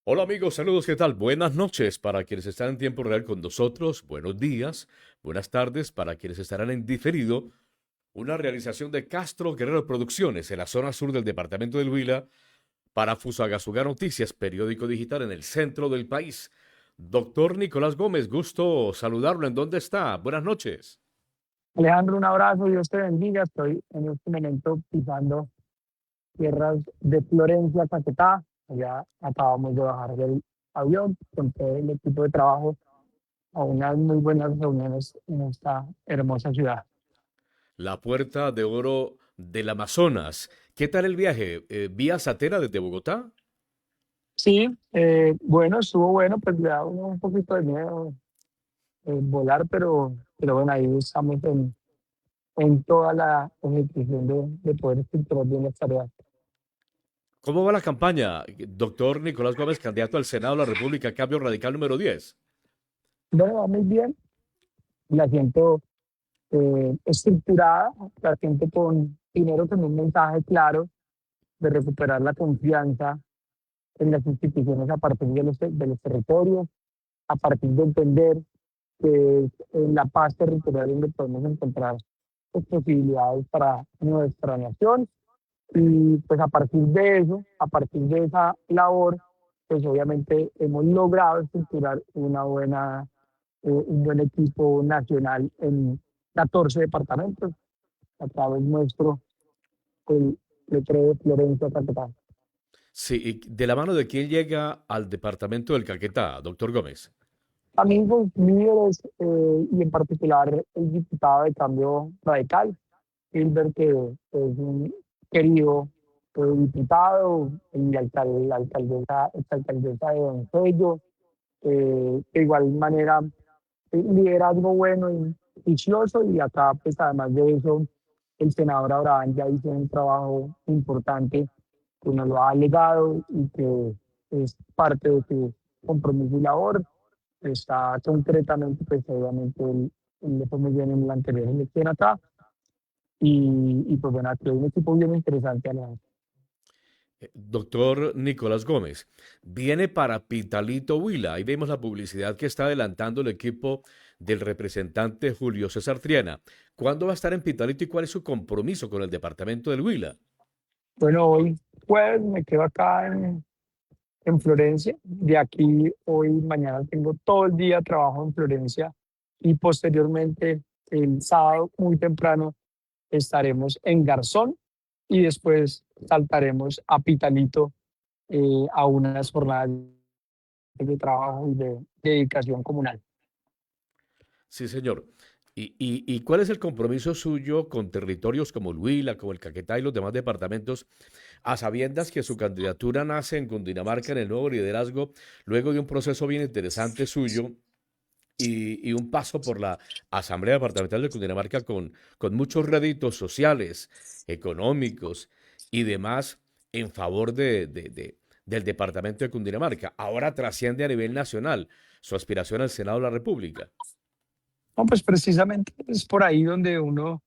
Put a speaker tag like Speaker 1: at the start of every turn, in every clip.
Speaker 1: Hola amigos, saludos, ¿qué tal? Buenas noches para quienes están en tiempo real con nosotros, buenos días, buenas tardes para quienes estarán en diferido. Una realización de Castro Guerrero Producciones en la zona sur del departamento del Huila para Fusagasugá Noticias, periódico digital en el centro del país. Doctor Nicolás Gómez, gusto saludarlo. ¿En dónde está? Buenas noches.
Speaker 2: Alejandro, un abrazo, Dios te bendiga. Estoy en este momento pisando tierras de Florencia, Caquetá. Ya acabamos de bajar del avión con todo el equipo de trabajo a unas muy buenas reuniones en esta hermosa ciudad.
Speaker 1: La Puerta de Oro del Amazonas. ¿Qué tal el viaje? ¿Vía Satena desde Bogotá?
Speaker 2: Sí, bueno, estuvo bueno, pues le da uno un poquito de miedo volar, pero bueno, ahí estamos en toda la ejecución de poder estructurar bien las tareas.
Speaker 1: ¿Cómo va la campaña, doctor Nicolás Gómez, candidato al Senado de la República, Cambio Radical número 10?
Speaker 2: Bueno, va muy bien, la siento estructurada, la gente con dinero, con un mensaje claro de recuperar la confianza en las instituciones a partir de los territorios, a partir de entender que es en la paz territorial donde podemos encontrar pues, posibilidades para nuestra nación. Y pues a partir de eso, a partir de esa labor, pues obviamente hemos logrado estructurar un buen equipo nacional en 14 departamentos a través nuestro, el letrero de Florencia Caquetá.
Speaker 1: Sí, ¿y de la mano de quién llega al departamento del Caquetá, doctor Gómez?
Speaker 2: Amigos míos y en particular el diputado de Cambio Radical, Gilbert, que es un querido diputado, y la alcaldesa de Doncello, de igual manera, un liderazgo bueno y vicioso, y acá pues además de eso, el senador Abraham ya hizo un trabajo importante que nos lo ha legado y que es parte de su compromiso y labor. Está concretamente, pues obviamente él le fue muy bien en la anterior elección acá y pues bueno, aquí hay un equipo bien interesante, Alejandro.
Speaker 1: Doctor Nicolás Gómez, viene para Pitalito Huila. Ahí vemos la publicidad que está adelantando el equipo del representante Julio César Triana. ¿Cuándo va a estar en Pitalito y cuál es su compromiso con el departamento del Huila?
Speaker 2: Bueno, hoy jueves me quedo acá en Florencia. De aquí, hoy, mañana tengo todo el día trabajo en Florencia y posteriormente el sábado muy temprano estaremos en Garzón y después saltaremos a Pitalito a unas jornadas de trabajo y de dedicación comunal.
Speaker 1: Sí, señor. ¿Y cuál es el compromiso suyo con territorios como el Huila, como el Caquetá y los demás departamentos, a sabiendas que su candidatura nace en Cundinamarca en el nuevo liderazgo, luego de un proceso bien interesante suyo y un paso por la Asamblea Departamental de Cundinamarca con muchos réditos sociales, económicos y demás en favor del Departamento de Cundinamarca? Ahora trasciende a nivel nacional su aspiración al Senado de la República.
Speaker 2: No, pues precisamente es por ahí donde uno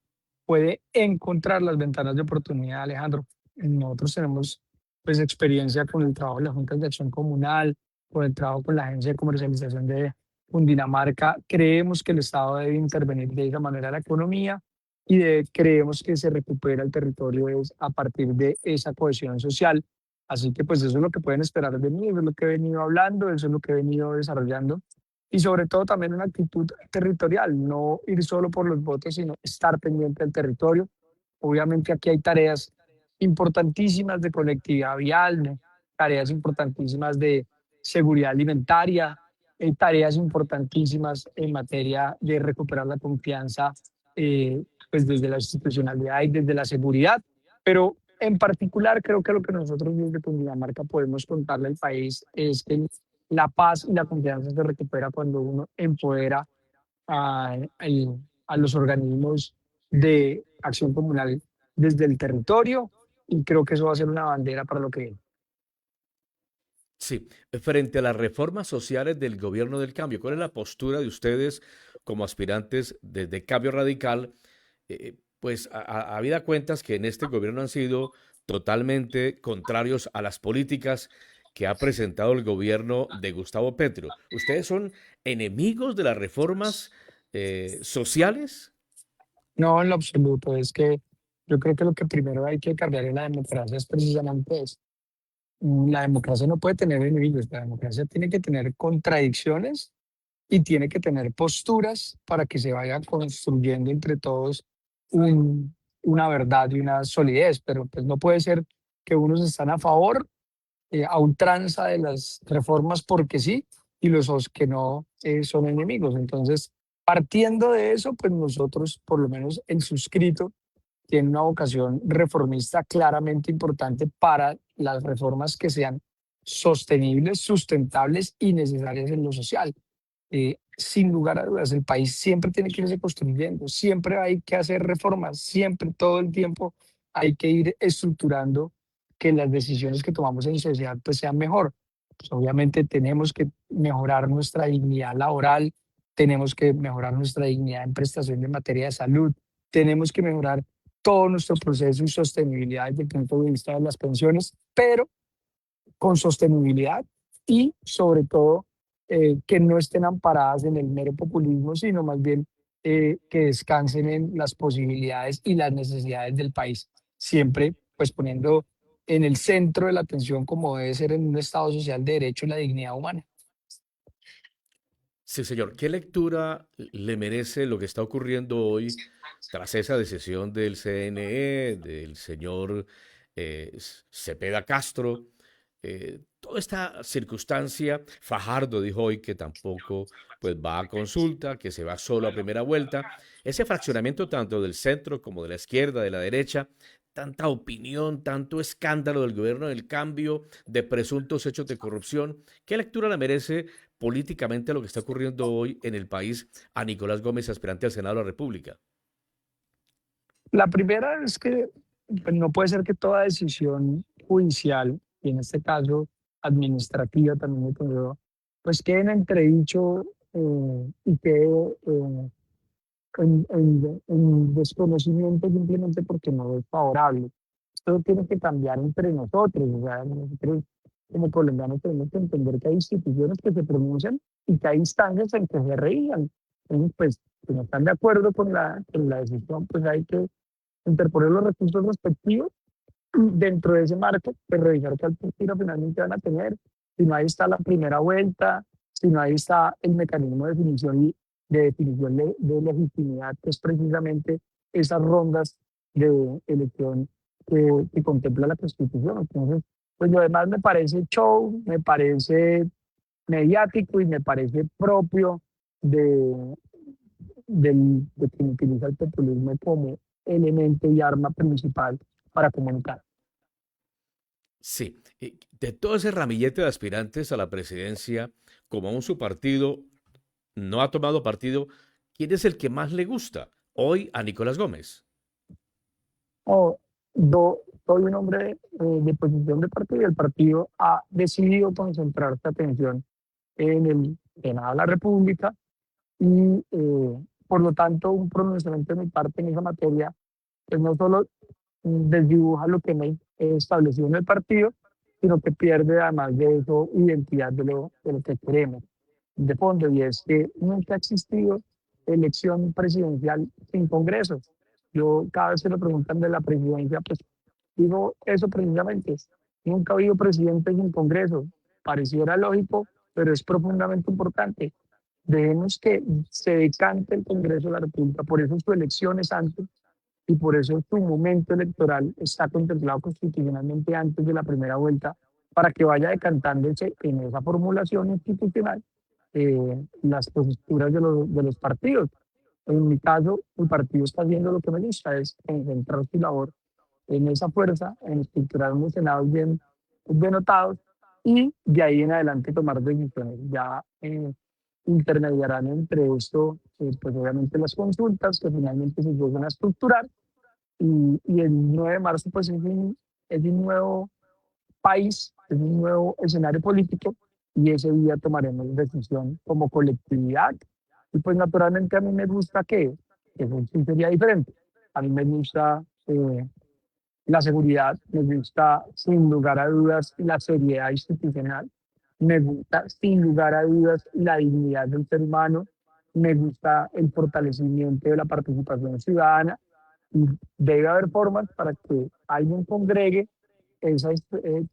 Speaker 2: puede encontrar las ventanas de oportunidad, Alejandro. Nosotros tenemos pues experiencia con el trabajo de las juntas de acción comunal, con el trabajo con la agencia de comercialización de Cundinamarca. Creemos que el Estado debe intervenir de esa manera en la economía y creemos que se recupera el territorio es a partir de esa cohesión social. Así que pues eso es lo que pueden esperar de mí, eso es lo que he venido hablando, eso es lo que he venido desarrollando y sobre todo también una actitud territorial, no ir solo por los votos, sino estar pendiente del territorio. Obviamente aquí hay tareas importantísimas de conectividad vial, ¿no? Tareas importantísimas de seguridad alimentaria, tareas importantísimas en materia de recuperar la confianza pues desde la institucionalidad y desde la seguridad, pero en particular creo que lo que nosotros desde Cundinamarca podemos contarle al país es que la paz y la confianza se recupera cuando uno empodera a los organismos de acción comunal desde el territorio y creo que eso va a ser una bandera para lo que viene.
Speaker 1: Sí, frente a las reformas sociales del gobierno del cambio, ¿cuál es la postura de ustedes como aspirantes de cambio radical? Pues habida cuentas que en este gobierno han sido totalmente contrarios a las políticas que ha presentado el gobierno de Gustavo Petro. ¿Ustedes son enemigos de las reformas sociales?
Speaker 2: No, en lo absoluto. Es que yo creo que lo que primero hay que cambiar en la democracia es precisamente eso. La democracia no puede tener enemigos, la democracia tiene que tener contradicciones y tiene que tener posturas para que se vaya construyendo entre todos una verdad y una solidez, pero pues no puede ser que unos están a favor, a ultranza de las reformas porque sí, y que no son enemigos. Entonces, partiendo de eso, pues nosotros, por lo menos el suscrito, tiene una vocación reformista claramente importante para las reformas que sean sostenibles, sustentables y necesarias en lo social. Sin lugar a dudas, el país siempre tiene que irse construyendo, siempre hay que hacer reformas, siempre, todo el tiempo hay que ir estructurando que las decisiones que tomamos en sociedad pues sean mejor. Pues obviamente tenemos que mejorar nuestra dignidad laboral, tenemos que mejorar nuestra dignidad en prestación de materia de salud, tenemos que mejorar todo nuestro proceso y sostenibilidad desde el punto de vista de las pensiones, pero con sostenibilidad y sobre todo que no estén amparadas en el mero populismo, sino más bien que descansen en las posibilidades y las necesidades del país, siempre pues poniendo en el centro de la atención, como debe ser en un Estado social de derecho, la dignidad humana.
Speaker 1: Sí, señor. ¿Qué lectura le merece lo que está ocurriendo hoy tras esa decisión del CNE, del señor Cepeda Castro? Toda esta circunstancia, Fajardo dijo hoy que tampoco pues, va a consulta, que se va solo a primera vuelta. Ese fraccionamiento tanto del centro como de la izquierda, de la derecha, tanta opinión, tanto escándalo del gobierno del cambio, de presuntos hechos de corrupción. ¿Qué lectura le merece políticamente lo que está ocurriendo hoy en el país a Nicolás Gómez, aspirante al Senado de la República?
Speaker 2: La primera es que pues, no puede ser que toda decisión judicial, y en este caso administrativa también me considero, pues quede en entredicho y quede en desconocimiento simplemente porque no es favorable. Esto tiene que cambiar entre nosotros, o sea, nosotros como colombianos tenemos que entender que hay instituciones que se pronuncian y que hay instancias en que se reían. Entonces, pues, si no están de acuerdo con la decisión, pues hay que interponer los recursos respectivos y dentro de ese marco, pues revisar qué alternativa finalmente van a tener. Si no, ahí está la primera vuelta, si no, ahí está el mecanismo de definición de legitimidad, que es precisamente esas rondas de elección que contempla la Constitución. Entonces, pues lo demás me parece show, me parece mediático y me parece propio de, de quien utiliza el populismo como elemento y arma principal para comunicar.
Speaker 1: Sí, de todo ese ramillete de aspirantes a la presidencia, como aún su partido no ha tomado partido, ¿quién es el que más le gusta hoy a Nicolás Gómez?
Speaker 2: O yo soy un hombre de posición de partido y el partido ha decidido concentrar su atención en el Senado de la República y por lo tanto un pronunciamiento de mi parte en esa materia pues no solo desdibuja lo que me he establecido en el partido, sino que pierde además de eso identidad de lo que queremos de fondo, y es que nunca ha existido elección presidencial sin Congreso. Yo cada vez que me preguntan de la presidencia, pues digo eso precisamente. Nunca ha habido presidente sin Congreso. Pareciera lógico, pero es profundamente importante. Dejemos que se decante el Congreso de la República, por eso su elección es antes y por eso su momento electoral está contemplado constitucionalmente antes de la primera vuelta, para que vaya decantándose en esa formulación institucional las posturas de los partidos. En mi caso, el partido está haciendo lo que me gusta, es concentrar su labor en esa fuerza, en estructurar unos senados bien denotados y de ahí en adelante tomar decisiones. Ya intermediarán entre esto, pues obviamente las consultas que finalmente se llegan a estructurar y el 9 de marzo pues es un nuevo país, es un nuevo escenario político y ese día tomaremos decisión como colectividad. Y pues naturalmente a mí me gusta que eso sí sería diferente. A mí me gusta la seguridad, me gusta sin lugar a dudas la seriedad institucional, me gusta sin lugar a dudas la dignidad del ser humano, me gusta el fortalecimiento de la participación ciudadana y debe haber formas para que alguien congregue esas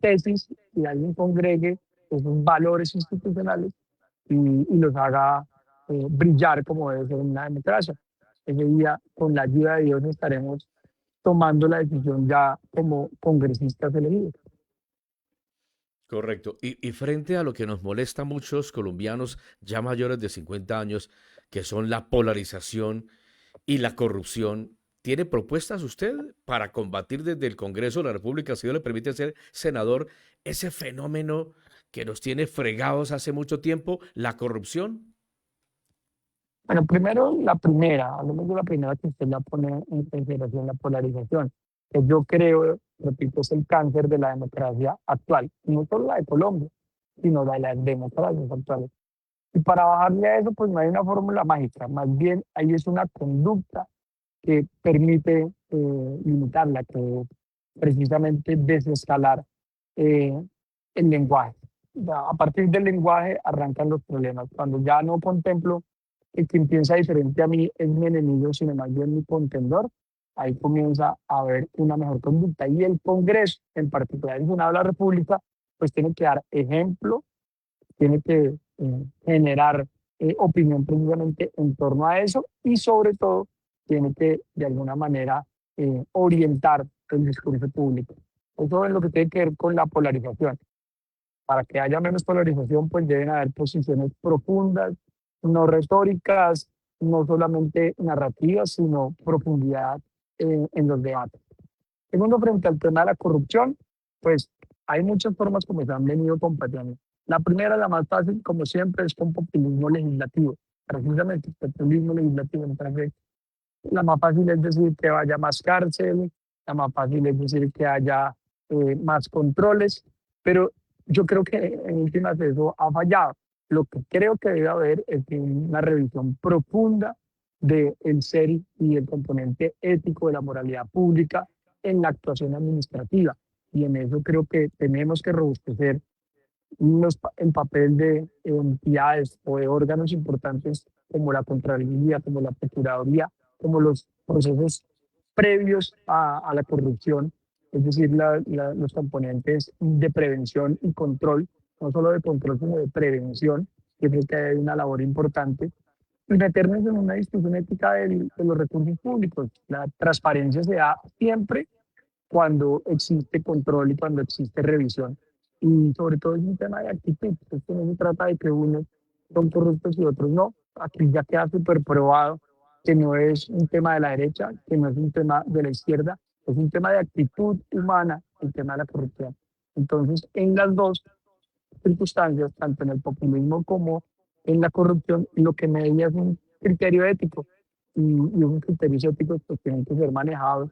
Speaker 2: tesis y alguien congregue esos valores institucionales y los haga brillar como debe ser en una democracia. Ese día, con la ayuda de Dios, estaremos tomando la decisión ya como congresistas elegidos.
Speaker 1: Correcto. Y frente a lo que nos molesta a muchos colombianos ya mayores de 50 años, que son la polarización y la corrupción, ¿tiene propuestas usted para combatir desde el Congreso de la República, si Dios le permite ser senador, ese fenómeno que nos tiene fregados hace mucho tiempo, la corrupción?
Speaker 2: Bueno, primero la primera, hablemos de la primera que usted la pone en consideración, la polarización, que yo creo, repito, es el cáncer de la democracia actual, no solo la de Colombia, sino de las democracias actuales. Y para bajarle a eso, pues no hay una fórmula mágica, más bien ahí es una conducta que permite limitarla, que precisamente desescalar eh, el lenguaje. Ya, a partir del lenguaje arrancan los problemas. Cuando ya no contemplo que quien piensa diferente a mí es mi enemigo, sino más bien mi contendor, ahí comienza a haber una mejor conducta. Y el Congreso, en particular el Senado de la República, pues tiene que dar ejemplo, tiene que generar opinión precisamente en torno a eso y sobre todo tiene que de alguna manera orientar el discurso público. Eso es lo que tiene que ver con la polarización. Para que haya menos polarización, pues deben haber posiciones profundas, no retóricas, no solamente narrativas, sino profundidad en los debates. Segundo, frente al tema de la corrupción, pues hay muchas formas como se han venido combatiendo. La primera, la más fácil, como siempre, es con populismo legislativo. Precisamente, populismo legislativo. Entonces, la más fácil es decir que haya más cárcel, la más fácil es decir que haya más controles, pero yo creo que en últimas eso ha fallado. Lo que creo que debe haber es una revisión profunda del ser y el componente ético de la moralidad pública en la actuación administrativa. Y en eso creo que tenemos que robustecer el papel de entidades o de órganos importantes como la Contraloría, como la Procuraduría, como los procesos previos a la corrupción, es decir, los componentes de prevención y control, no solo de control, sino de prevención, que creo que hay una labor importante, y meternos en una discusión ética de los recursos públicos. La transparencia se da siempre cuando existe control y cuando existe revisión. Y sobre todo es un tema de actitud. Esto no se trata de que unos son corruptos y otros no. Aquí ya queda súper probado que no es un tema de la derecha, que no es un tema de la izquierda, es un tema de actitud humana, el tema de la corrupción. Entonces, en las dos circunstancias, tanto en el populismo como en la corrupción, lo que medía es un criterio ético y un criterio ético que tienen que ser manejados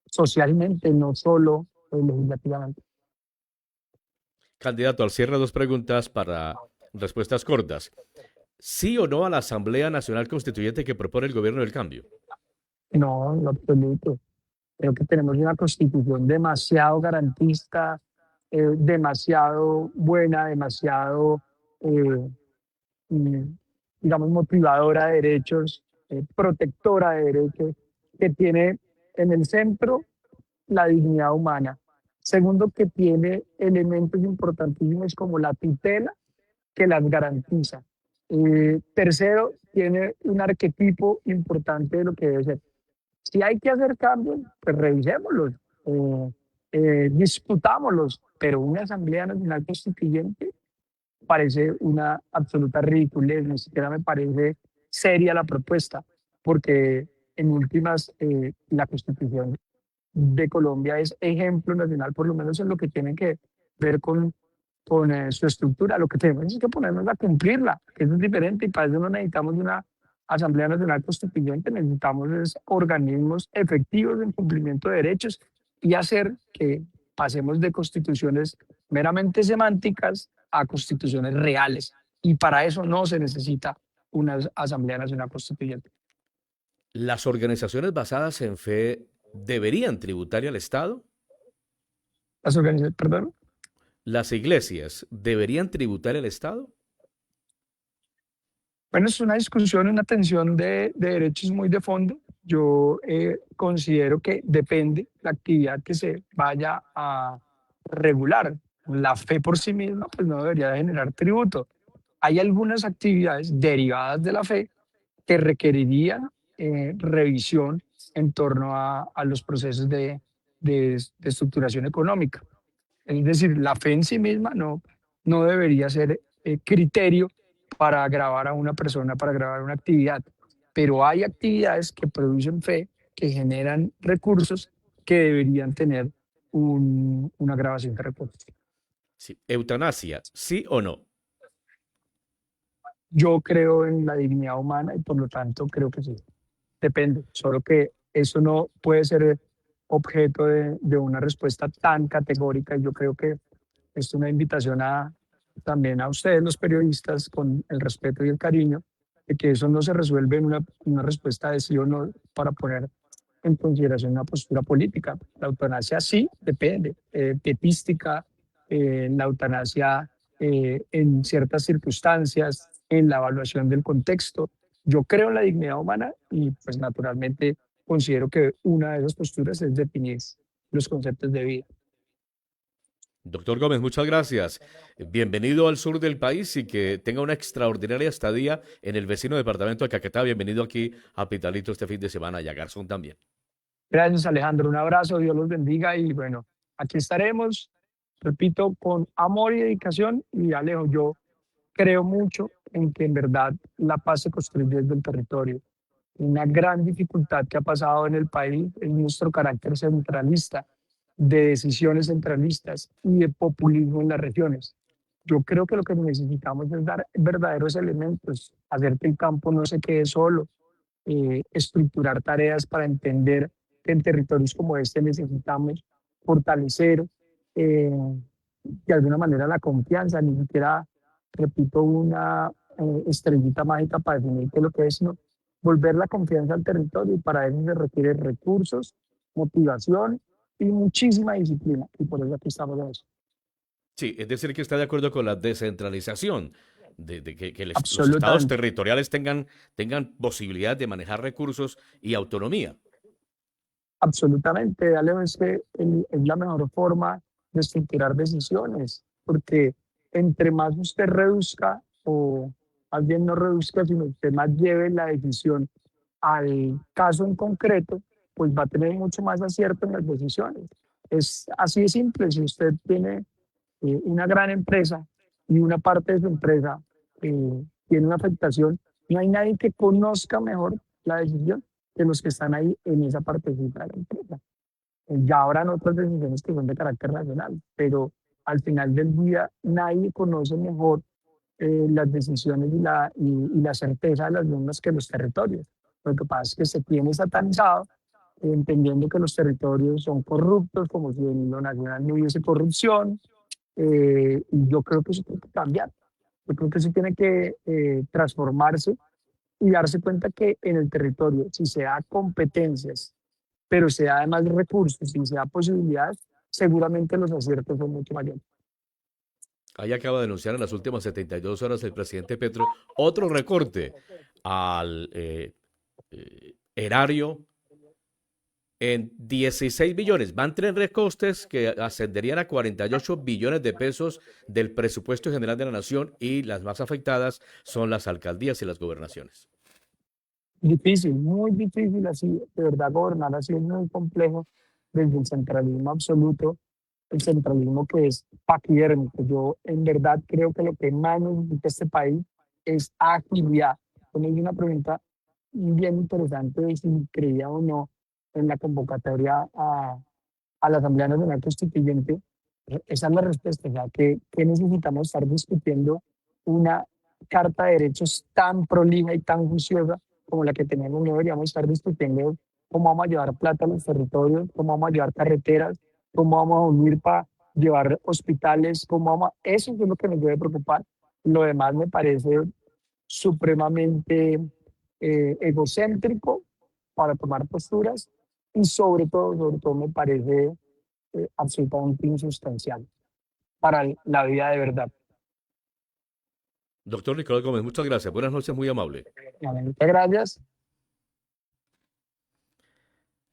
Speaker 2: socialmente, no solo legislativamente.
Speaker 1: Candidato, al cierre dos preguntas para respuestas cortas. ¿Sí o no a la Asamblea Nacional Constituyente que propone el gobierno del cambio?
Speaker 2: No, en lo absoluto. Creo que tenemos una constitución demasiado garantista, demasiado buena, demasiado, eh, mm, digamos, motivadora de derechos, protectora de derechos, que tiene en el centro la dignidad humana. Segundo, que tiene elementos importantísimos como la tutela que las garantiza. Tercero, tiene un arquetipo importante de lo que debe ser. Si hay que hacer cambios, pues revisémoslos, eh, discutámoslos, pero una Asamblea Nacional Constituyente parece una absoluta ridiculez, ni siquiera me parece seria la propuesta, porque en últimas la Constitución de Colombia es ejemplo nacional, por lo menos en lo que tiene que ver con su estructura. Lo que tenemos es que ponernos a cumplirla, que eso es diferente y para eso no necesitamos una Asamblea Nacional Constituyente, necesitamos es organismos efectivos en cumplimiento de derechos y hacer que pasemos de constituciones meramente semánticas a constituciones reales. Y para eso no se necesita una Asamblea Nacional Constituyente.
Speaker 1: Las organizaciones basadas en fe deberían tributarle al Estado?
Speaker 2: Las organizaciones, perdón.
Speaker 1: ¿Las iglesias deberían tributar al Estado?
Speaker 2: Bueno, es una discusión, una tensión de derechos muy de fondo. Yo considero que depende la actividad que se vaya a regular. La fe por sí misma pues no debería generar tributo. Hay algunas actividades derivadas de la fe que requerirían revisión en torno a los procesos de estructuración económica. Es decir, la fe en sí misma no debería ser criterio para grabar a una persona, para grabar una actividad, pero hay actividades que producen fe, que generan recursos que deberían tener una grabación de recursos.
Speaker 1: Sí. Eutanasia, ¿sí o no?
Speaker 2: Yo creo en la dignidad humana y por lo tanto creo que sí. Depende, solo que eso no puede ser objeto de una respuesta tan categórica. Yo creo que es una invitación también a ustedes, los periodistas, con el respeto y el cariño, de que eso no se resuelve en una respuesta de sí o no para poner en consideración una postura política. La eutanasia sí depende, pietística, la eutanasia en ciertas circunstancias, en la evaluación del contexto. Yo creo en la dignidad humana y pues naturalmente considero que una de esas posturas es definir los conceptos de vida.
Speaker 1: Doctor Gómez, muchas gracias. Bienvenido al sur del país y que tenga una extraordinaria estadía en el vecino departamento de Caquetá. Bienvenido aquí a Pitalito este fin de semana y a Garzón también.
Speaker 2: Gracias, Alejandro. Un abrazo, Dios los bendiga y bueno, aquí estaremos, repito, con amor y dedicación. Y Alejo, yo creo mucho en que en verdad la paz se construye desde el territorio. Una gran dificultad que ha pasado en el país es nuestro carácter centralista, de decisiones centralistas y de populismo en las regiones. Yo creo que lo que necesitamos es dar verdaderos elementos, hacer que el campo no se quede solo, estructurar tareas para entender que en territorios como este necesitamos fortalecer eh, de alguna manera la confianza, ni siquiera, repito, una estrellita mágica para definir qué es lo que es, sino volver la confianza al territorio y para eso se requieren recursos, motivación y muchísima disciplina. Y por eso aquí estamos en eso.
Speaker 1: Sí, es decir, que está de acuerdo con la descentralización, de que los estados
Speaker 2: Absolutamente.
Speaker 1: territoriales tengan posibilidad de manejar recursos y autonomía.
Speaker 2: Absolutamente, Alejo, es que es la mejor forma de estructurar decisiones, porque entre más usted reduzca, o más bien no reduzca, sino usted más lleve la decisión al caso en concreto, pues va a tener mucho más acierto en las decisiones. Es así de simple. Si usted tiene una gran empresa y una parte de su empresa tiene una afectación, no hay nadie que conozca mejor la decisión que los que están ahí en esa partecita de la empresa. Ya habrán otras decisiones que son de carácter nacional, pero al final del día nadie conoce mejor las decisiones y la certeza de las mismas que los territorios. Lo que pasa es que se tiene satanizado, entendiendo que los territorios son corruptos, como si en lo nacional no hubiese corrupción, y yo creo que eso tiene que cambiar. Yo creo que eso tiene que transformarse y darse cuenta que en el territorio, si se da competencias, pero se da además recursos y se da posibilidades, seguramente los aciertos son mucho mayores.
Speaker 1: Ahí acaba de anunciar en las últimas 72 horas el presidente Petro otro recorte al erario en 16 billones. Van tres recostes que ascenderían a 48 billones de pesos del presupuesto general de la nación y las más afectadas son las alcaldías y las gobernaciones.
Speaker 2: Difícil, muy difícil así, de verdad gobernar así es muy complejo desde el centralismo absoluto, el centralismo que es paquidérmico. Yo en verdad creo que lo que más necesita este país es agilidad. Hay una pregunta bien interesante de si creía o no en la convocatoria a la Asamblea Nacional Constituyente. Esa es la respuesta, o sea, que necesitamos estar discutiendo una carta de derechos tan prolija y tan juiciosa como la que tenemos. No deberíamos estar discutiendo cómo vamos a llevar plata a los territorios, cómo vamos a llevar carreteras, cómo vamos a unir para llevar hospitales, eso es lo que nos debe preocupar. Lo demás me parece supremamente egocéntrico para tomar posturas y sobre todo me parece absolutamente insustancial para la vida de verdad.
Speaker 1: Doctor Nicolás Gómez, muchas gracias. Buenas noches, muy amable.
Speaker 2: Muchas gracias.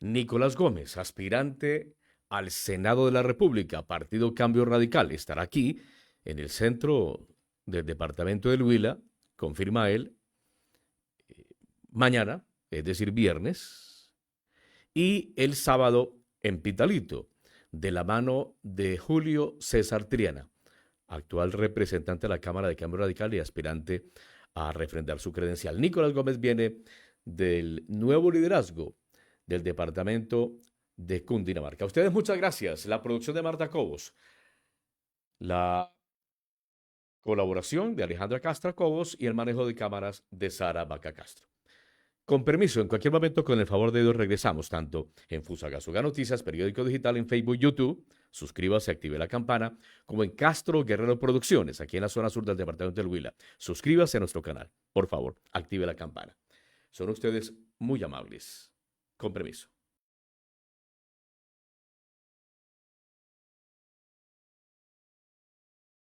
Speaker 1: Nicolás Gómez, aspirante al Senado de la República, Partido Cambio Radical, estará aquí en el centro del departamento del Huila, confirma él, mañana, es decir, viernes, y el sábado en Pitalito, de la mano de Julio César Triana, actual representante de la Cámara de Cambio Radical y aspirante a refrendar su credencial. Nicolás Gómez viene del nuevo liderazgo del departamento de Cundinamarca. A ustedes muchas gracias. La producción de Marta Cobos, la colaboración de Alejandra Castro Cobos y el manejo de cámaras de Sara Vaca Castro. Con permiso, en cualquier momento, con el favor de Dios, regresamos tanto en Fusagasugá Noticias, periódico digital, en Facebook, YouTube. Suscríbase, active la campana, como en Castro Guerrero Producciones, aquí en la zona sur del departamento del Huila. Suscríbase a nuestro canal. Por favor, active la campana. Son ustedes muy amables. Con permiso.